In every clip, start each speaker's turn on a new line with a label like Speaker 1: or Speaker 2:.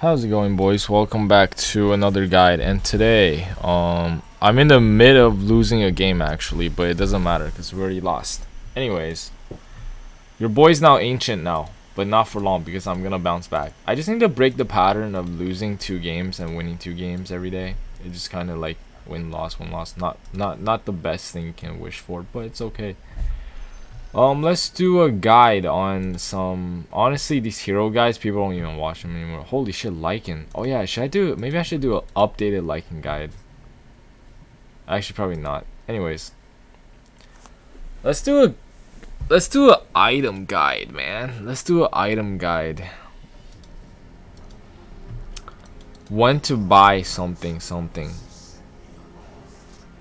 Speaker 1: How's it going, boys? Welcome back to another guide. And today, I'm in the mid of losing a game actually, but it doesn't matter because we already lost. Anyways, your boy's now ancient now, but not for long because I'm gonna bounce back. I just need to break the pattern of losing 2 games and winning 2 games every day. It's just kind of like win loss, win loss. Not the best thing you can wish for, but it's okay. Let's do a guide on some. Honestly, these hero guys, people don't even watch them anymore. Holy shit, Lycan. Oh yeah, should I do? Maybe I should do an updated Lycan guide. Actually, probably not. Anyways, let's do a item guide, man. Let's do an item guide. When to buy something.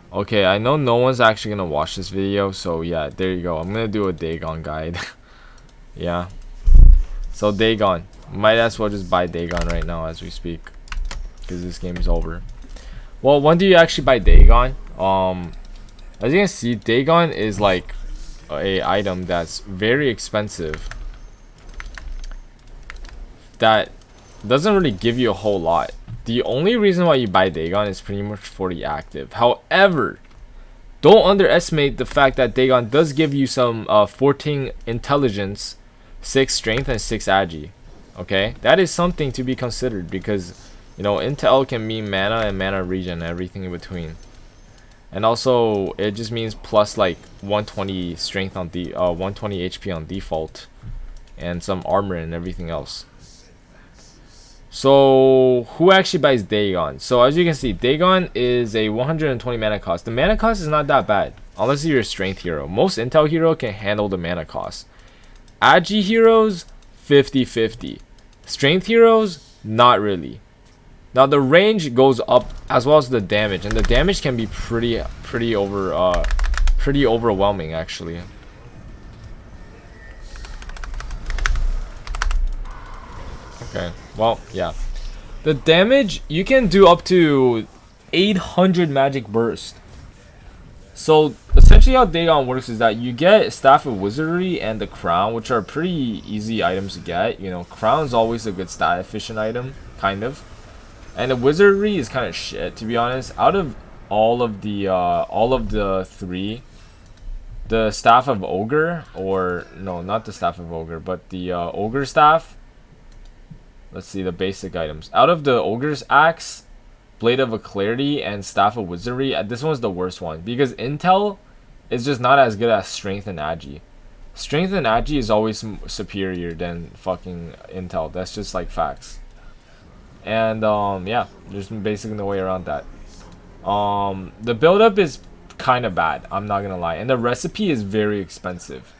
Speaker 1: Okay, I know no one's actually gonna watch this video, so yeah, there you go. I'm gonna do a Dagon guide. Yeah. So Dagon, might as well just buy Dagon right now as we speak, because this game is over. Well, when do you actually buy Dagon? As you can see, Dagon is like a item that's very expensive. That doesn't really give you a whole lot. The only reason why you buy Dagon is pretty much for the active. However, don't underestimate the fact that Dagon does give you some 14 intelligence, 6 strength, and 6 agi. Okay, that is something to be considered because you know intel can mean mana and mana regen and everything in between. And also it just means plus like 120 strength on the 120 HP on default, and some armor and everything else. So who actually buys Dagon? So as you can see, Dagon is a 120 mana cost. The mana cost is not that bad unless you're a strength hero. Most intel hero can handle the mana cost. Agi heroes 50-50. Strength heroes not really. Now the range goes up as well as the damage, and the damage can be pretty overwhelming actually. Okay, well, yeah. The damage, you can do up to 800 magic burst. So, essentially how Dagon works is that you get Staff of Wizardry and the Crown, which are pretty easy items to get. You know, Crown's always a good stat efficient item, kind of. And the Wizardry is kind of shit, to be honest. Out of all of the three, the Staff of Ogre, or no, not the Staff of Ogre, but the Ogre Staff. Let's see the basic items. Out of the Ogre's Axe, Blade of Clarity, and Staff of Wizardry, this one's the worst one because Intel is just not as good as Strength and Agi. Strength and Agi is always superior than fucking Intel. That's just like facts. And yeah, there's basically no way around that. The build-up is kind of bad, I'm not gonna lie, and the recipe is very expensive.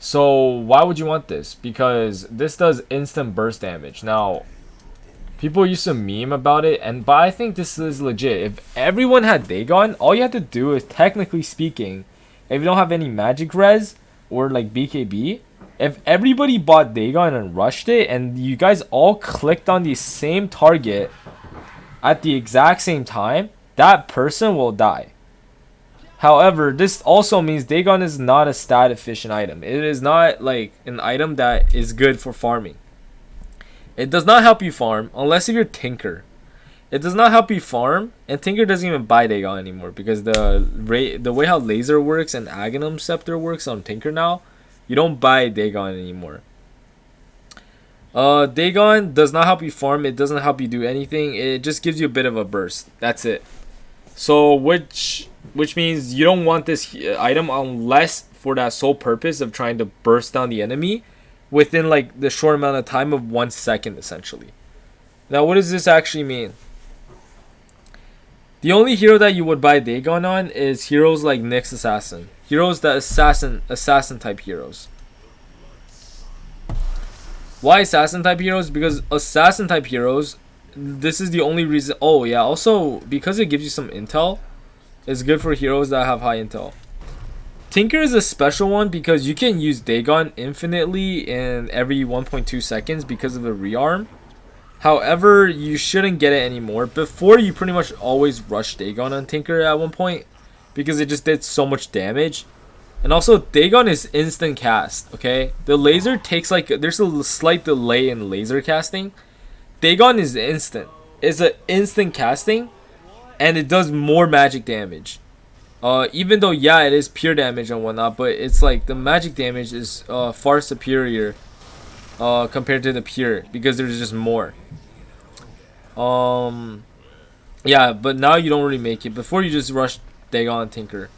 Speaker 1: So why would you want this? Because this does instant burst damage. Now, people used to meme about it, but I think this is legit. If everyone had Dagon, all you have to do is, technically speaking, if you don't have any magic res or like BKB, if everybody bought Dagon and rushed it, and you guys all clicked on the same target at the exact same time, that person will die. However, this also means Dagon is not a stat efficient item. It is not like an item that is good for farming. It does not help you farm unless if you're Tinker. It does not help you farm, and Tinker doesn't even buy Dagon anymore because the way how Laser works and Aghanim Scepter works on Tinker now, you don't buy Dagon anymore. Dagon does not help you farm. It doesn't help you do anything. It just gives you a bit of a burst. That's it. So which means you don't want this item unless for that sole purpose of trying to burst down the enemy within like the short amount of time of 1 second essentially. Now what does this actually mean? The only hero that you would buy Dagon on is heroes like Nyx Assassin. Heroes that assassin type heroes. Why assassin type heroes? Because assassin type heroes, this is the only reason. Oh yeah, also because it gives you some intel, it's good for heroes that have high intel. Tinker is a special one because you can use Dagon infinitely in every 1.2 seconds because of the rearm. However, you shouldn't get it anymore. Before, you pretty much always rush Dagon on Tinker at one point because it just did so much damage. And also, Dagon is instant cast, okay? The laser takes like, there's a slight delay in laser casting. Dagon is instant. It's an instant casting, and it does more magic damage. Even though yeah, it is pure damage and whatnot, but it's like the magic damage is far superior compared to the pure because there's just more. Yeah, but now you don't really make it. Before you just rush Dagon Tinker.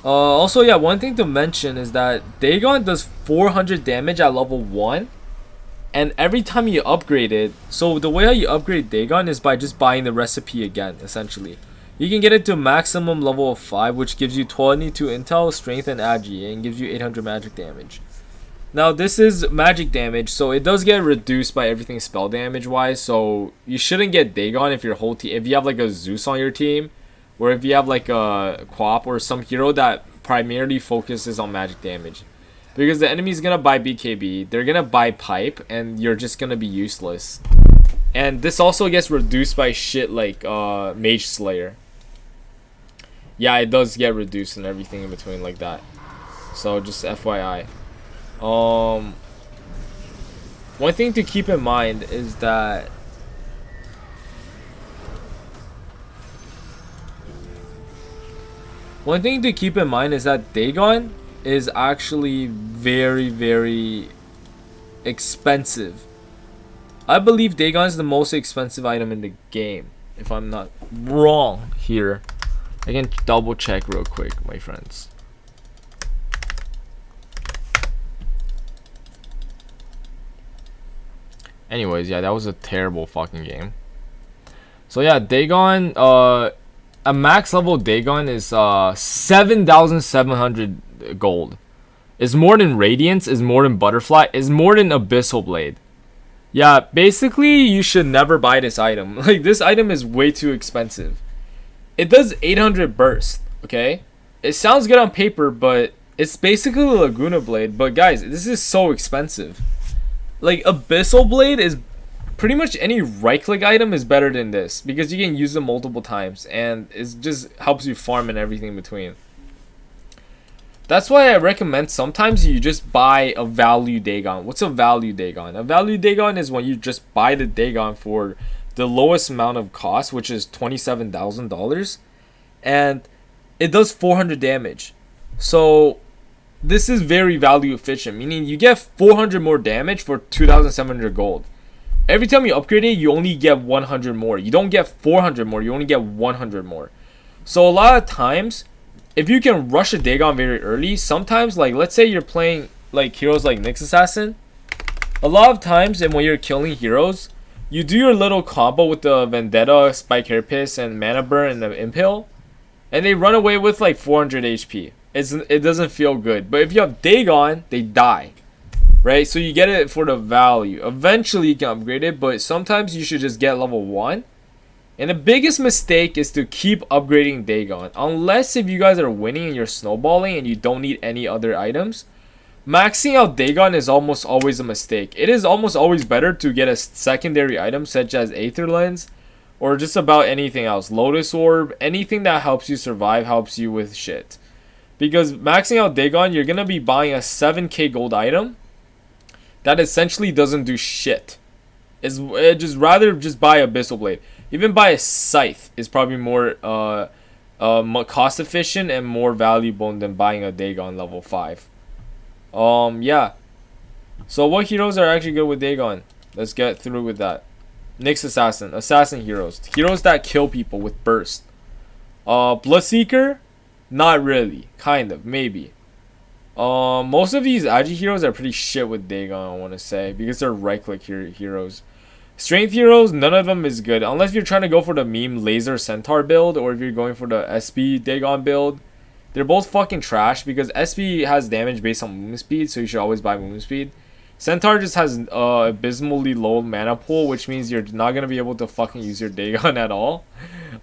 Speaker 1: Also, yeah, one thing to mention is that Dagon does 400 damage at level 1. And every time you upgrade it, so the way how you upgrade Dagon is by just buying the recipe again, essentially. You can get it to maximum level of 5, which gives you 22 intel, strength, and agi, and gives you 800 magic damage. Now, this is magic damage, so it does get reduced by everything spell damage-wise, so you shouldn't get Dagon if your whole team, if you have like a Zeus on your team, or if you have like a Quap or some hero that primarily focuses on magic damage. Because the enemy's gonna buy BKB, they're gonna buy Pipe, and you're just gonna be useless. And this also gets reduced by shit like Mage Slayer. Yeah, it does get reduced and everything in between like that. So just FYI. One thing to keep in mind is that Dagon is actually very, very expensive. I believe Dagon is the most expensive item in the game, if I'm not wrong here. I can double check real quick, my friends. Anyways, yeah, that was a terrible fucking game. So yeah, Dagon, a max level Dagon is 7,700 gold. Is more than Radiance, is more than Butterfly, is more than Abyssal Blade. Yeah, basically you should never buy this item. Like, this item is way too expensive. It does 800 burst, okay? It sounds good on paper, but it's basically a Laguna Blade. But guys, this is so expensive. Like, Abyssal Blade is pretty much any right click item is better than this because you can use them multiple times and it just helps you farm and everything in between. That's why I recommend sometimes you just buy a value Dagon. What's a value Dagon? A value Dagon is when you just buy the Dagon for the lowest amount of cost, which is $27,000, and it does 400 damage. So this is very value efficient, meaning you get 400 more damage for 2,700 gold. Every time you upgrade it, you only get 100 more. You don't get 400 more, you only get 100 more. So a lot of times, if you can rush a Dagon very early, sometimes, like, let's say you're playing like heroes like Nyx Assassin, a lot of times, and when you're killing heroes, you do your little combo with the Vendetta, Spike Carapace, and Mana Burn, and the Impale, and they run away with like 400 HP. It doesn't feel good. But if you have Dagon, they die. Right? So you get it for the value. Eventually you can upgrade it, but sometimes you should just get level 1. And the biggest mistake is to keep upgrading Dagon. Unless if you guys are winning and you're snowballing and you don't need any other items, maxing out Dagon is almost always a mistake. It is almost always better to get a secondary item such as Aether Lens or just about anything else. Lotus Orb, anything that helps you survive helps you with shit. Because maxing out Dagon, you're going to be buying a 7k gold item that essentially doesn't do shit. It's just rather just buy Abyssal Blade. Even buy a Scythe is probably more cost efficient and more valuable than buying a Dagon level 5. Yeah. So what heroes are actually good with Dagon? Let's get through with that. Nyx Assassin. Assassin heroes. Heroes that kill people with burst. Bloodseeker? Not really. Kind of. Maybe. Most of these Agi heroes are pretty shit with Dagon, I want to say. Because they're right-click heroes. Strength heroes, none of them is good. Unless you're trying to go for the meme Laser Centaur build. Or if you're going for the SP Dagon build. They're both fucking trash. Because SP has damage based on movement speed. So you should always buy movement speed. Centaur just has abysmally low mana pool. Which means you're not going to be able to fucking use your Dagon at all.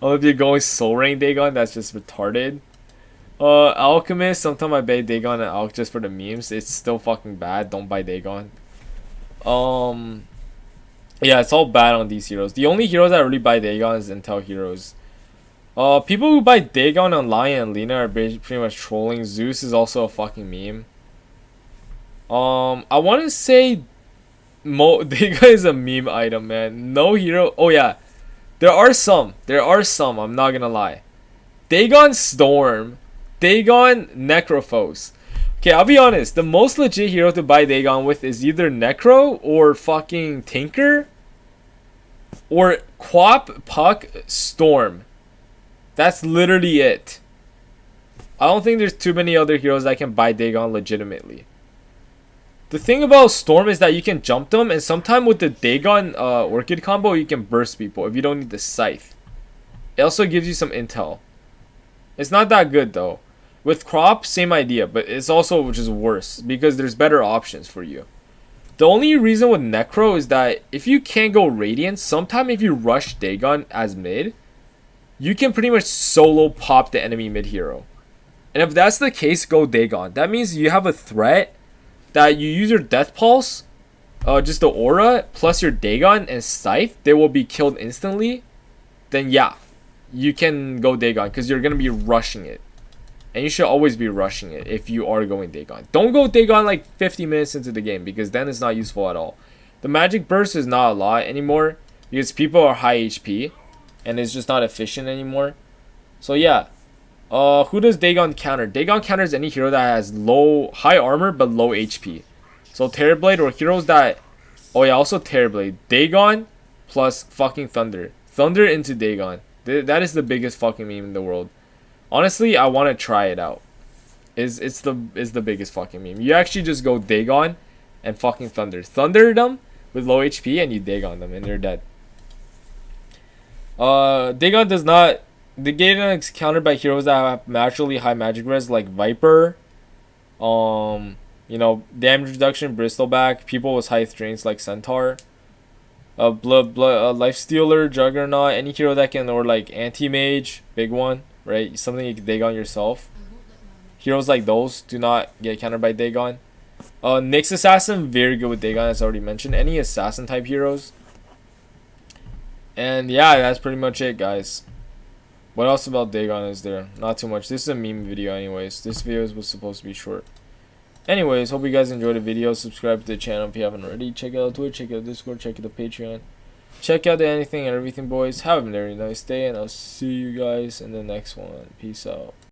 Speaker 1: Or if you're going Soul Ring Dagon, that's just retarded. Alchemist, sometimes I buy Dagon and Alch just for the memes. It's still fucking bad. Don't buy Dagon. Yeah, it's all bad on these heroes. The only heroes that really buy Dagon is Intel heroes. People who buy Dagon on Lion and Lena are pretty much trolling. Zeus is also a fucking meme. I want to say Dagon is a meme item, man. No hero. Oh yeah, there are some. There are some. I'm not gonna lie. Dagon Storm, Dagon Necrophos. Okay, I'll be honest. The most legit hero to buy Dagon with is either Necro or fucking Tinker or Quap Puck Storm. That's literally it. I don't think there's too many other heroes that can buy Dagon legitimately. The thing about Storm is that you can jump them, and sometimes with the Dagon Orchid combo, you can burst people if you don't need the Scythe. It also gives you some intel. It's not that good though. With Crop, same idea, but it's also just worse because there's better options for you. The only reason with Necro is that if you can't go Radiant, sometimes if you rush Dagon as mid, you can pretty much solo pop the enemy mid hero. And if that's the case, go Dagon. That means you have a threat that you use your Death Pulse, just the aura, plus your Dagon and Scythe, they will be killed instantly. Then yeah, you can go Dagon because you're going to be rushing it. And you should always be rushing it if you are going Dagon. Don't go Dagon like 50 minutes into the game because then it's not useful at all. The magic burst is not a lot anymore because people are high HP and it's just not efficient anymore. So yeah, who does Dagon counter? Dagon counters any hero that has high armor but low HP. So Terrorblade or heroes that, oh yeah, also Terrorblade. Dagon plus fucking Thunder. Thunder into Dagon. That is the biggest fucking meme in the world. Honestly, I want to try it out. It's the biggest fucking meme. You actually just go Dagon and fucking Thunder them with low HP and you Dagon them and they're dead. Dagon does not. The Dagon is countered by heroes that have naturally high magic res like Viper. You know, damage reduction, Bristleback. People with high strengths like Centaur. Life Stealer, Juggernaut, any hero that can, or like Anti-Mage, big one, right? Something you can Dagon yourself. Heroes like those do not get countered by Dagon. Nyx Assassin, very good with Dagon, as I already mentioned. Any assassin type heroes. And yeah, that's pretty much it, guys. What else about Dagon is there? Not too much. This is a meme video anyways. This video was supposed to be short. Anyways, hope you guys enjoyed the video. Subscribe to the channel if you haven't already. Check out Twitch, check out Discord, check out the Patreon. Check out the anything and everything, boys. Have a very nice day, and I'll see you guys in the next one. Peace out.